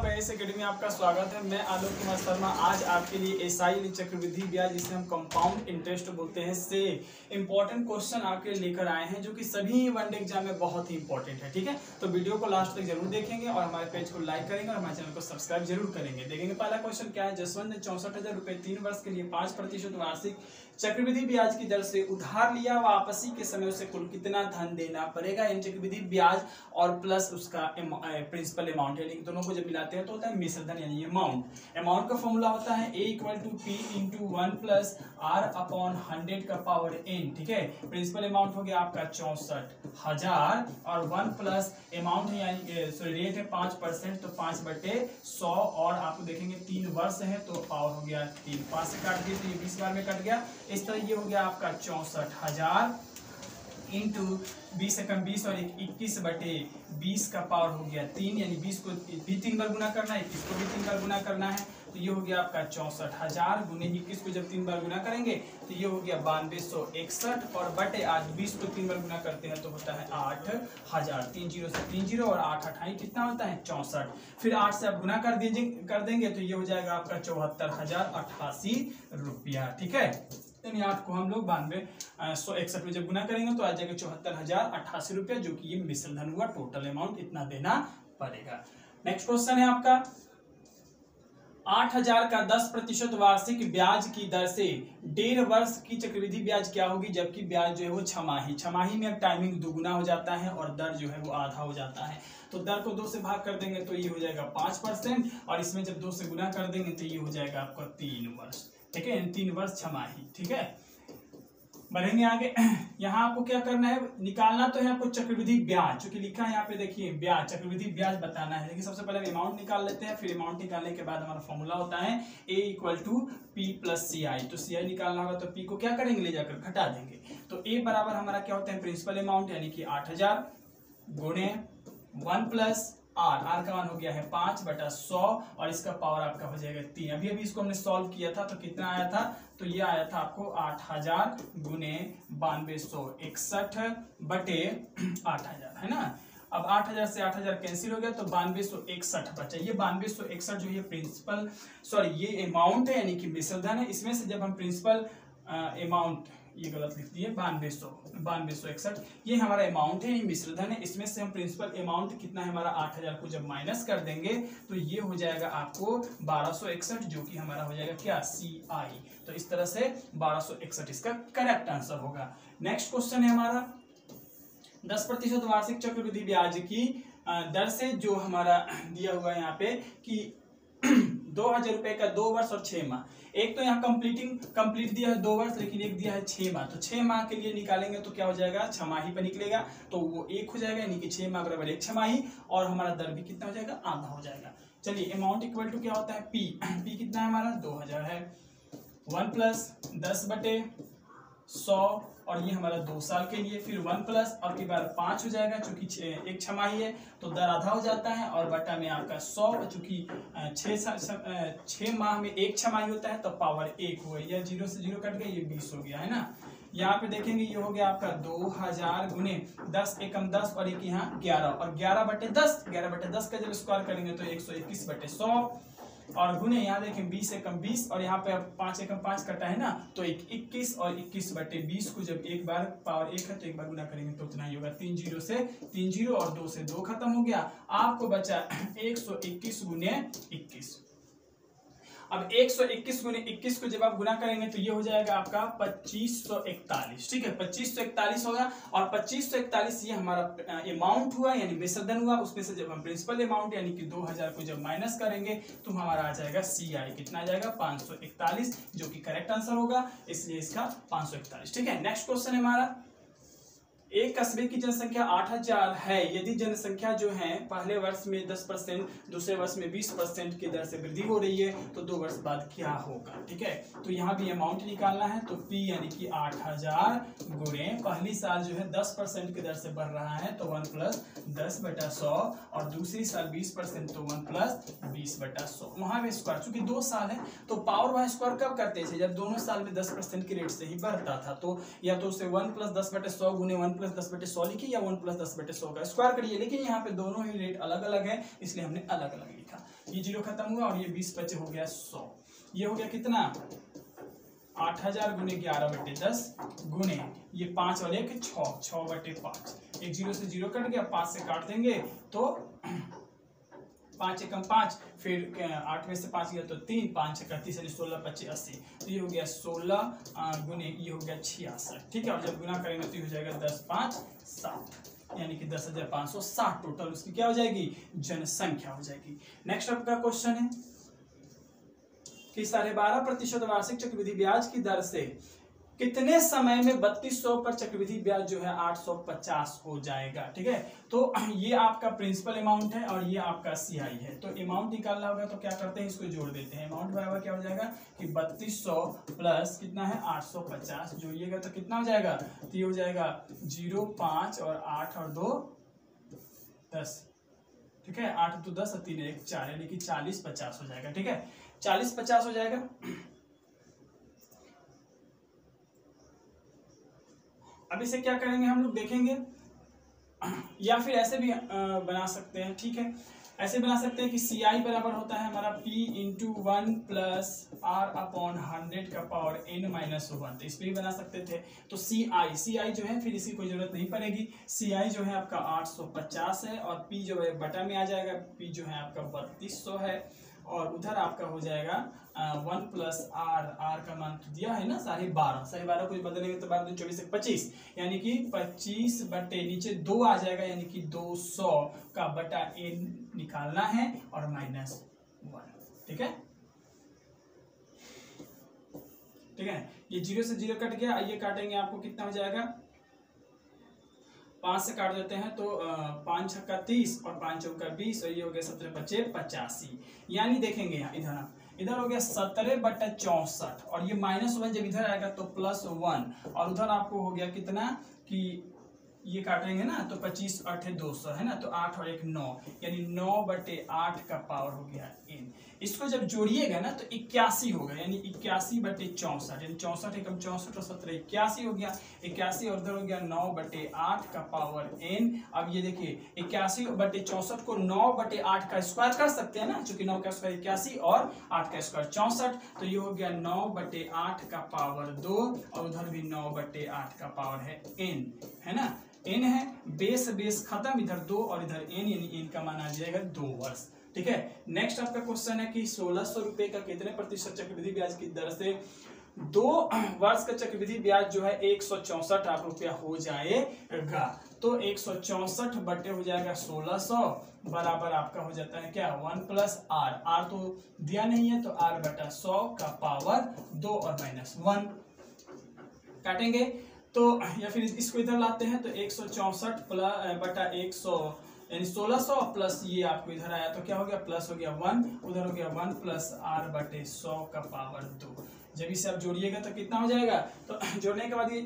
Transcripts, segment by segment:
WhatsApp S academy में आपका स्वागत है। मैं आलोक कुमार शर्मा आज आपके लिए एसआई चक्रवृद्धि ब्याज जिसे हम कंपाउंड इंटरेस्ट बोलते हैं से इंपॉर्टेंट क्वेश्चन आपके लिए लेकर आए हैं, जो कि सभी वनडे एग्जाम में बहुत ही इंपॉर्टेंट है। ठीक है, तो वीडियो को लास्ट तक जरूर देखेंगे और हमारे पेज को लाइक करेंगे और हमारे चैनल को सब्सक्राइब जरूर करेंगे। देखेंगे पहला क्वेश्चन क्या है। जसवंत ने 64,000 रुपए 3 वर्ष के लिए 5% वार्षिक चक्रवृद्धि ब्याज की दर से उधार लिया, वापसी के समय उसे कुल कितना धन देना पड़ेगा। इन चक्रवृद्धि ब्याज और प्लस उसका प्रिंसिपल अमाउंट यानी दोनों को जब मिलाते हैं तो होता है मिश्र धन यानी अमाउंट। अमाउंट का फॉर्मूला होता है A = P × 1 + R/100 का पावर n। ठीक है, प्रिंसिपल अमाउंट हो गया आपका 64,000 और 1 प्लस अमाउंट है यानी सॉरी रेट है 5%, तो 5/100 और आपको देखेंगे 3 वर्ष है तो पावर हो गया 3, 5 से काट दिए तो ये 20 बार में कट गया। इस तरह ये हो गया आपका 64,000 इंटू 20 से कम 20 और 21/20 का पावर हो गया 3, यानी 20 को भी 3 बार गुना करना है, 21 को भी 3 बार गुना करना है, तो ये हो गया आपका 64,000 गुने 21 को जब 3 बार गुना करेंगे तो ये हो गया 9261 और बटे 8 20 को 3 बार गुना करते हैं तो होता है 8,000। 3 0 से 3 0 और 8 8 कितना होता है 64। फिर 8 से आप गुना कर देंगे तो ये हो जाएगा आपका 74,088 रुपया। ठीक है, यानी 8 को हम लोग 92,161 में जब गुना करेंगे तो आ जाएगा 74,088 रुपया, जो कि ये मिश्र धन हुआ। टोटल अमाउंट इतना देना पड़ेगा। नेक्स्ट क्वेश्चन है आपका 8,000 का 10% वार्षिक ब्याज की दर से 1.5 वर्ष की चक्रवृद्धि ब्याज क्या होगी, जबकि ब्याज जो है वो छमाही में टाइमिंग दुगुना हो जाता है और दर जो है वो आधा हो जाता है। तो दर को 2 से भाग कर देंगे तो ये हो जाएगा 5% और इसमें जब 2 से गुना कर देंगे तो ये हो जाएगा आपका 3 वर्ष। ठीक है, 3 वर्ष छमाही। ठीक है, बढ़ेंगे आगे। यहाँ आपको क्या करना है, निकालना तो है आपको चक्रवृद्धि ब्याज, जो कि लिखा है यहाँ पे देखिए ब्याज, चक्रवृद्धि ब्याज बताना है। देखिए सबसे पहले अमाउंट निकाल लेते हैं, फिर अमाउंट निकालने के बाद हमारा फॉर्मूला होता है A = P + CI। तो CI निकालना होगा तो P को क्या करेंगे, ले जाकर घटा देंगे। तो A बराबर हमारा क्या होता है प्रिंसिपल अमाउंट यानी कि 8,000 गुणे 1 + R का मान हो गया है 5/100 और इसका पावर आपका हो जाएगा 3। अभी इसको हमने सॉल्व किया था तो कितना आया था, तो ये आया था आपको 8,000 गुने 9261 बटे 8,000 है ना। अब 8,000 से 8,000 कैंसिल हो गया तो 9261 बचा। ये 9261 जो ये प्रिंसिपल ये अमाउंट है यानी कि मिश्र धन है। इसमें से जब हम प्रिंसिपल अमाउंट, ये गलत लिख दिए, 9261 ये हमारा अमाउंट है, ये मिश्र धन है। इसमें से हम प्रिंसिपल अमाउंट कितना है हमारा 8,000 को जब माइनस कर देंगे तो ये हो जाएगा आपको 1261, जो कि हमारा हो जाएगा क्या CI। तो इस तरह से 1261 इसका करेक्ट आंसर होगा। नेक्स्ट क्वेश्चन है हमारा 10% वार्षिक चक्रवृद्धि ब्याज की दर से जो हमारा दिया हुआ है यहाँ पे कि 2,000 रुपए का 2 वर्ष और 6 माह। एक तो यहाँ कंप्लीट दिया है 2 वर्ष, लेकिन एक दिया है 6 माह। तो 6 माह के लिए निकालेंगे तो क्या हो जाएगा, छमाही पर निकलेगा तो वो 1 हो जाएगा, यानी कि 6 माह बराबर 1 छमाही और हमारा दर भी कितना हो जाएगा, आधा हो जाएगा। चलिए अमाउंट इक्वल टू क्या होता है P कितना है हमारा 2,000 है, 1 + 10/100 और ये हमारा 2 साल के लिए, फिर 1 प्लस और के बाद 5 हो जाएगा चूंकि 1 छमाही है तो दर आधा हो जाता है और बटा में आपका 100 चूंकि 6 माह में 1 छमाही होता है तो पावर 1 हुआ, यह 0 से 0 कट गया, ये 20 हो गया है ना। यहाँ पे देखेंगे ये हो गया आपका 2,000 गुने 10 एकम 10 और एक यहाँ 11 और 11/10 का जब स्क्वायर करेंगे तो 121/100 और गुने यहाँ देखें 20 एकम 20 और यहाँ पे 5 एकम 5 कटा है ना तो 21 और 21/20 को जब एक बार पावर 1 है तो एक बार गुना करेंगे तो उतना ही होगा। 3 0 से 3 0 और 2 से 2 खत्म हो गया, आपको बचा 121 गुने 21। अब 121 गुने 21 को जब आप गुना करेंगे तो ये हो जाएगा आपका 2541। ठीक है, 2541 होगा और 2541 ये हमारा अमाउंट हुआ यानी मिश्र धन हुआ। उसमें से जब हम प्रिंसिपल अमाउंट यानी कि 2,000 को जब माइनस करेंगे तो हमारा आ जाएगा CI कितना आ जाएगा 541, जो कि करेक्ट आंसर होगा, इसलिए इसका 541। ठीक है, नेक्स्ट क्वेश्चन है हमारा एक कस्बे की जनसंख्या 8,000 है, यदि जनसंख्या जो है पहले वर्ष में 10%, दूसरे वर्ष में 20% की दर से वृद्धि हो रही है तो 2 वर्ष बाद क्या होगा। ठीक है, तो यहाँ भी अमाउंट निकालना है तो P यानी कि 8,000 गुणे पहली साल जो है 10% की दर से बढ़ रहा है तो 1 + 10/100 और दूसरी साल 20% तो 1 + 20/100। वहां पे स्क्वायर चूंकि 2 साल है तो पावर वहां स्क्वायर कब करते थे, जब दोनों साल में 10% की रेट से ही बढ़ता था। तो या तो उसे 1 + 10/100 गुने 1 + 10/100 लिखिए या 1 + 10/100 का स्क्वायर करिए, लेकिन यहाँ पे दोनों ही रेट अलग अलग है इसलिए हमने अलग अलग लिखा। ये 0 खत्म हुआ और ये 20 बचे, हो गया 100। ये हो गया कितना 8000 गुने 11/10 गुने ये 5 और 1 6, 6/5। एक 0 से 0 कट गया, 5 से काट देंगे तो 5 एकम 5, फिर 8 में से 5 गया तो 3, 5 से 31 यानी 16 25 80। तो ये हो गया 16 गुने ये हो गया 66। ठीक है, और जब गुना करेंगे तो ये हो जाएगा 10 5 60, यानी कि 10,560 टोटल उसकी क्या हो जाएगी जनसंख्या हो जाएगी। नेक्स्ट आपका क्वेश्चन है कि 12.5% वार्षिक चक्रवृद्धि ब्याज की दर से कितने समय में 3200 पर चक्रवृद्धि ब्याज जो है 850 हो जाएगा। ठीक है, तो ये आपका प्रिंसिपल अमाउंट है और ये आपका सीआई है। तो अमाउंट निकालना होगा तो क्या करते हैं, इसको जोड़ देते हैं। अमाउंट बराबर क्या हो जाएगा कि 3200 प्लस कितना है 850, जोड़िएगा तो कितना हो जाएगा, तो ये हो जाएगा 0 5 और 8 और 2 10। ठीक है, 8 2 10 और 3 1 4, यानी कि 40 50 हो जाएगा। ठीक है, 40 50 हो जाएगा। अब इसे क्या करेंगे हम लोग देखेंगे, या फिर ऐसे भी बना सकते हैं। ठीक है, ऐसे बना सकते हैं कि CI बराबर होता है हमारा P into 1 plus R upon 100 का पावर n-1। तो इस पर भी बना सकते थे। तो CI जो है फिर इसकी कोई जरूरत नहीं पड़ेगी। CI जो है आपका 850 है और P जो है बटा में आ जाएगा, P जो है आपका 3200 है और उधर आपका हो जाएगा 1 प्लस R का मान तो दिया है ना 12.5 कुछ बदलेंगे तो 12 24 से 25, यानी कि 25 बटे नीचे 2 आ जाएगा, यानी कि 200 का बटा n निकालना है और -1। ठीक है, ठीक है, ये 0 से 0 कट गया। ये काटेंगे आपको कितना हो जाएगा, 5 से काट देते हैं तो 5 छक्का 30 और 5 चौका 20 और ये हो गया 17 25 85। यानी देखेंगे यहाँ इधर हो गया 17/64 और ये -1 जब इधर आएगा तो +1 और उधर आपको हो गया कितना कि ये काटेंगे ना तो 25 8 200 है ना, तो 8 और 1 9, यानी 9/8 का पावर हो गया n। इसको जब जोड़िएगा ना तो 81 होगा, यानी 81/64, यानी 64 एकम 64 और 17 81 हो गया। 81 और उधर हो गया 9/8 का पावर n। अब ये देखिए 81/64 को 9/8 का स्क्वायर कर सकते हैं ना, चूंकि 9 का स्क्वायर 81 और 8 का स्क्वायर 64, तो ये हो गया 9/8 का पावर 2 और उधर भी 9/8 का पावर है n, है ना, n है। बेस खत्म, इधर 2 और इधर n, यानी n का मान आ जाएगा 2 वर्ष। ठीक है, नेक्स्ट आपका क्वेश्चन है कि 1600 रुपए का कितने प्रतिशत चक्रवृद्धि ब्याज की दर से 2 वर्ष का चक्रवृद्धि ब्याज जो है 164 रुपया हो जाएगा। तो 164 बटे हो जाएगा 1600 बराबर आपका हो जाता है क्या 1 प्लस R तो दिया नहीं है तो R/100 का पावर 2 और -1 काटेंगे तो, या फिर इसको इधर लाते हैं तो 164 प्लस बटा 100 यानी 1600 प्लस ये आपको इधर आया तो क्या हो गया प्लस हो गया 1, उधर हो गया 1 प्लस R/100 का पावर 2। जब इसे आप जोड़िएगा तो कितना हो जाएगा, तो जोड़ने के बाद ये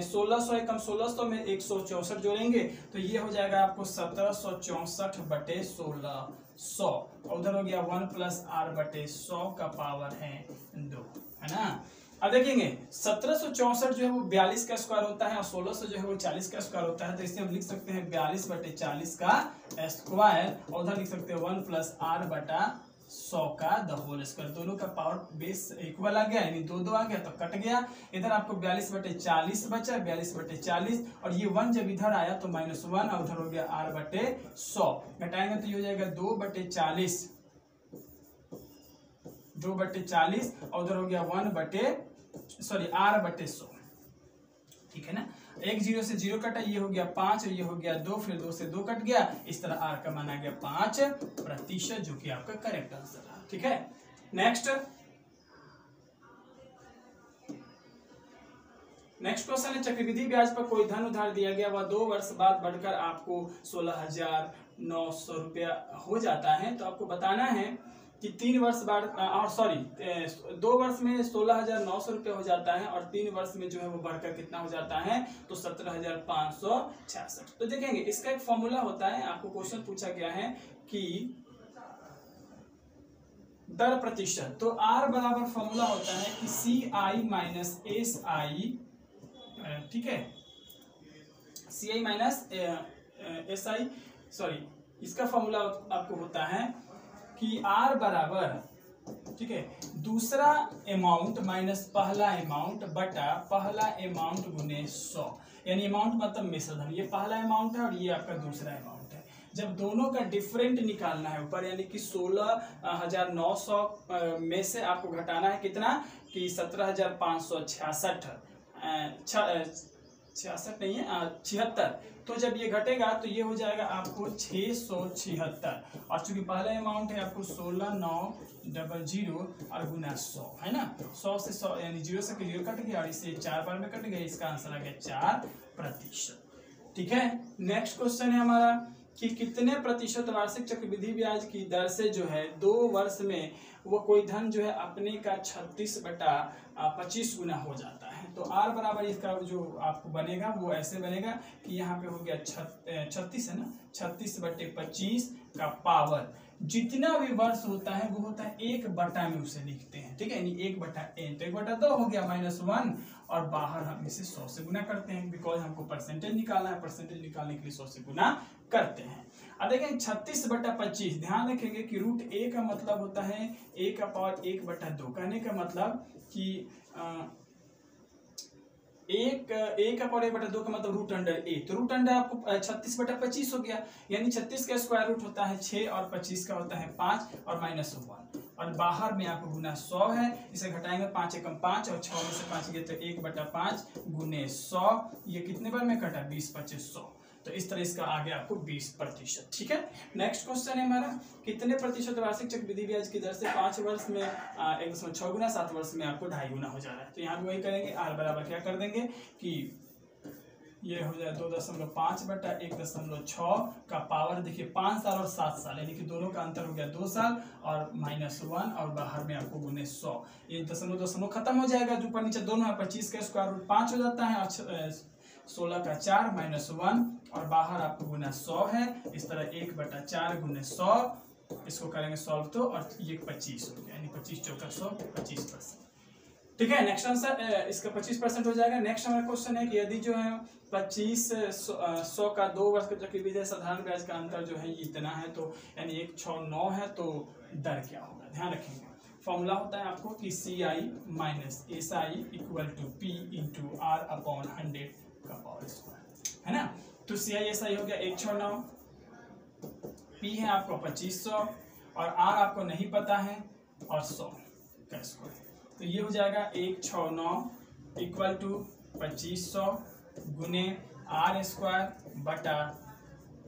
1600 एकम 1600 में 164 जोड़ेंगे तो ये हो जाएगा आपको 1764 बटे 1600 और उधर हो गया 1 प्लस R/100 का पावर है 2, है ना। अब देखेंगे 1764 जो है वो 42 का स्क्वायर होता है और 1600 जो है वो 40 का स्क्वायर होता है, तो इसे हम लिख सकते हैं 42/40 का स्क्वायर और उधर लिख सकते हैं 1 प्लस R/100 का द होल स्क्वायर। दोनों का पावर बेस इक्वल आ गया, यानी 2 2 आ गया तो कट गया। इधर आपको 42/40 बचा, 42/40 और ये 1 जब इधर आया तो -1 और उधर हो गया R/100, घटाएंगे तो ये हो जाएगा 2/40 और उधर हो गया R/100। ठीक है ना, एक 0 से 0 कटा, ये हो गया 5 और ये हो गया 2, फिर 2 से 2 कट गया। इस तरह R का मान आ गया 5%, जो कि आपका करेक्ट आंसर है। ठीक है, नेक्स्ट क्वेश्चन है चक्रवृद्धि ब्याज पर कोई धन उधार दिया गया वह 2 वर्ष बाद बढ़कर आपको 16,900 रुपया हो जाता है। तो आपको बताना है कि 3 वर्ष बाद और 2 वर्ष में 16,900 रुपये हो जाता है और 3 वर्ष में जो है वो बढ़कर कितना हो जाता है तो 17,566। तो देखेंगे इसका एक फॉर्मूला होता है, आपको क्वेश्चन पूछा गया है कि दर प्रतिशत, तो R बराबर फॉर्मूला होता है कि CI माइनस SI, ठीक है, CI माइनस SI, इसका फॉर्मूला आपको होता है कि आर बराबर, ठीक है, दूसरा अमाउंट माइनस पहला अमाउंट बटा पहला अमाउंट गुने 100, यानी अमाउंट मतलब मिश्रधन, ये पहला अमाउंट है और ये आपका दूसरा अमाउंट है। जब दोनों का डिफरेंट निकालना है ऊपर, यानी कि 16,900 में से आपको घटाना है कितना कि 17,566, 66 नहीं है 76, तो जब ये घटेगा तो ये हो जाएगा आपको 676, और चूंकि पहला अमाउंट है आपको 16,900 और गुना 100 है ना, 100 से 100 यानी 0 से 0 कट गया और इसे 4 बार में कट गया, इसका आंसर आ गया 4%। ठीक है, नेक्स्ट क्वेश्चन है हमारा कि कितने प्रतिशत वार्षिक चक्रवृद्धि ब्याज की दर से जो है 2 वर्ष में वो कोई धन जो है अपने का 36/25 गुना हो जाता है। तो आर बराबर इसका जो आपको बनेगा वो ऐसे बनेगा कि यहाँ पे हो गया 36 है ना, 36/25 का पावर, जितना भी वर्ष होता है वो होता है 1/, में उसे लिखते हैं, ठीक है, यानी 1/n, तो 1/2 हो गया -1, और बाहर हम इसे 100 से गुना करते हैं, बिकॉज हमको परसेंटेज निकालना है, परसेंटेज निकालने के लिए 100 से गुना करते हैं। अब देखें 36/25, ध्यान रखेंगे कि √a का मतलब होता है a का पावर 1/2, कहने का मतलब कि a का पावर 1/2 का मतलब √a, तो √a आपको 36/25 हो गया, यानी 36 का स्क्वायर रूट होता है 6 और 25 का होता है 5 और -1, और बाहर में आपको गुना 100 है, इसे घटाएंगे 5 एकम 5 और 6 में से 5 गए तो 1/5 गुने 100, ये कितने बार में कटा 20/25 100, तो इस तरह इसका आ गया आपको 20%। ठीक है, नेक्स्ट क्वेश्चन है हमारा, कितने प्रतिशत वार्षिक चक्रवृद्धि ब्याज की दर से 5 वर्ष में 1.6 गुना, 7 वर्ष में आपको 2.5 गुना हो जा रहा है। तो यहाँ भी वही करेंगे, आर बराबर क्या कर देंगे कि ये हो जाए 2.5 बटा 1.6 का पावर, देखिए 5 साल और 7 साल, यानी कि दोनों का अंतर हो गया 2 साल और -1, और बाहर में आपको गुने 100, ये दशमलव खत्म हो जाएगा, जो ऊपर नीचे दोनों है, 25 का स्क्वायर रूट 5 हो जाता है और 16 का 4 -1, और बाहर आपको गुना 100 है, इस तरह 1/4 गुने 100, इसको करेंगे सॉल्व तो, और ये 25 हो गया, यानी 25 चौका 100, 25%। ठीक है, नेक्स्ट आंसर इसका 25% हो जाएगा। नेक्स्ट हमारा क्वेश्चन है कि यदि जो है 25 का 2 वर्ष का चक्रवृद्धि है, साधारण ब्याज का अंतर जो है ये इतना है, तो यानी 169 है, तो दर क्या होगा, ध्यान रखेंगे। फॉर्मूला होता है आपको कि CI minus SI = P × R/100 का पावर स्क्वायर, है ना। तो CI SI हो गया 169, P है आपको 2500 और R आपको नहीं पता है, और 100 का स्क्वायर, तो ये हो जाएगा 169 = 2500 गुने R² बटा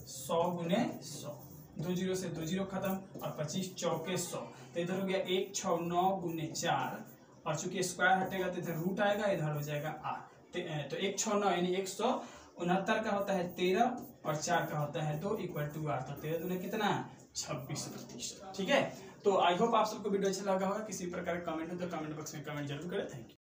100 गुने 100, 2 0 से 2 0 खत्म, और 25 चौके 100, तो इधर हो गया 169 गुने 4, और चूंकि स्क्वायर हटेगा तो इधर रूट आएगा, इधर हो जाएगा R, तो 169 यानी 169 का होता है 13 और 4 का होता है 2 = R, तो 13 दूने कितना 26%। ठीक है, तो आई होप आप सबको वीडियो अच्छा लगा होगा। किसी प्रकार का कमेंट हो तो कमेंट बॉक्स में कमेंट जरूर करें। Thank you.